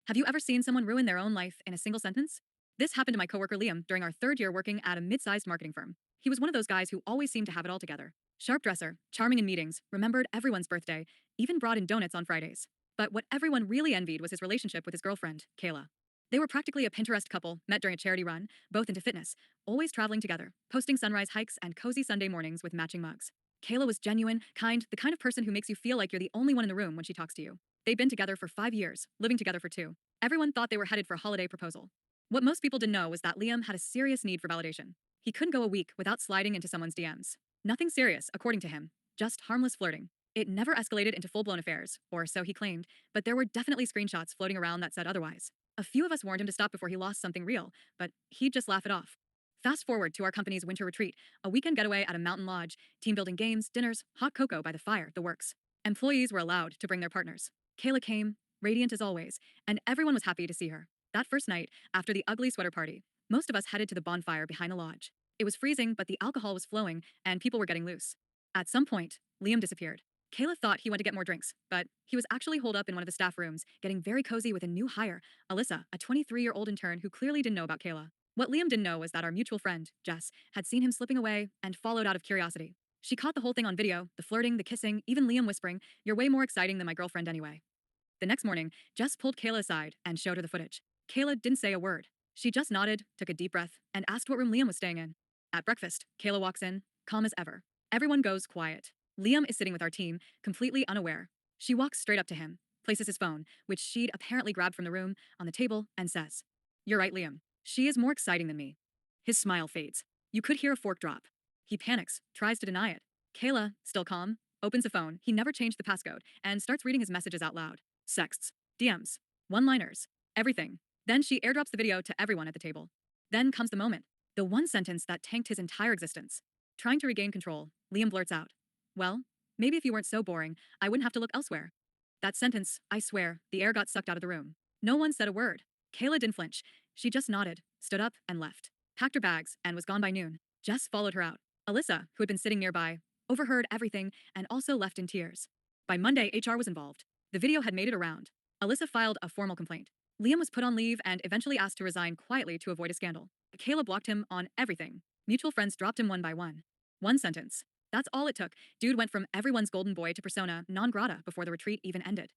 Have you ever seen someone ruin their own life in a single sentence? This happened to my coworker Liam during our third year working at a mid sized marketing firm. He was one of those guys who always seemed to have it all together. Sharp dresser, charming in meetings, remembered everyone's birthday, even brought in donuts on Fridays. But what everyone really envied was his relationship with his girlfriend, Kayla. They were practically a Pinterest couple, met during a charity run, both into fitness, always traveling together, posting sunrise hikes and cozy Sunday mornings with matching mugs. Kayla was genuine, kind, the kind of person who makes you feel like you're the only one in the room when she talks to you. They'd been together for 5 years, living together for two. Everyone thought they were headed for a holiday proposal. What most people didn't know was that Liam had a serious need for validation. He couldn't go a week without sliding into someone's DMs. Nothing serious, according to him, just harmless flirting. It never escalated into full blown affairs, or so he claimed, but there were definitely screenshots floating around that said otherwise. A few of us warned him to stop before he lost something real, but he'd just laugh it off. Fast forward to our company's winter retreat, a weekend getaway at a mountain lodge, team building games, dinners, hot cocoa by the fire, the works. Employees were allowed to bring their partners. Kayla came, radiant as always, and everyone was happy to see her. That first night, after the ugly sweater party, most of us headed to the bonfire behind the lodge. It was freezing, but the alcohol was flowing, and people were getting loose. At some point, Liam disappeared. Kayla thought he went to get more drinks, but he was actually holed up in one of the staff rooms, getting very cozy with a new hire, Alyssa, a 23-year-old intern who clearly didn't know about Kayla. What Liam didn't know was that our mutual friend, Jess, had seen him slipping away and followed out of curiosity. She caught the whole thing on video, the flirting, the kissing, even Liam whispering, "You're way more exciting than my girlfriend anyway." The next morning, Jess pulled Kayla aside and showed her the footage. Kayla didn't say a word. She just nodded, took a deep breath, and asked what room Liam was staying in. At breakfast, Kayla walks in, calm as ever. Everyone goes quiet. Liam is sitting with our team, completely unaware. She walks straight up to him, places his phone, which she'd apparently grabbed from the room, on the table, and says, "You're right, Liam. She is more exciting than me." His smile fades. You could hear a fork drop. He panics, tries to deny it. Kayla, still calm, opens the phone, he never changed the passcode, and starts reading his messages out loud. Sexts, DMs, one-liners, everything. Then she airdrops the video to everyone at the table. Then comes the moment. The one sentence that tanked his entire existence. Trying to regain control, Liam blurts out, "Well, maybe if you weren't so boring, I wouldn't have to look elsewhere." That sentence, I swear, the air got sucked out of the room. No one said a word. Kayla didn't flinch. She just nodded, stood up, and left. Packed her bags, and was gone by noon. Jess followed her out. Alyssa, who had been sitting nearby, overheard everything and also left in tears. By Monday, HR was involved. The video had made it around. Alyssa filed a formal complaint. Liam was put on leave and eventually asked to resign quietly to avoid a scandal. Kayla blocked him on everything. Mutual friends dropped him one by one. One sentence. That's all it took. Dude went from everyone's golden boy to persona non grata before the retreat even ended.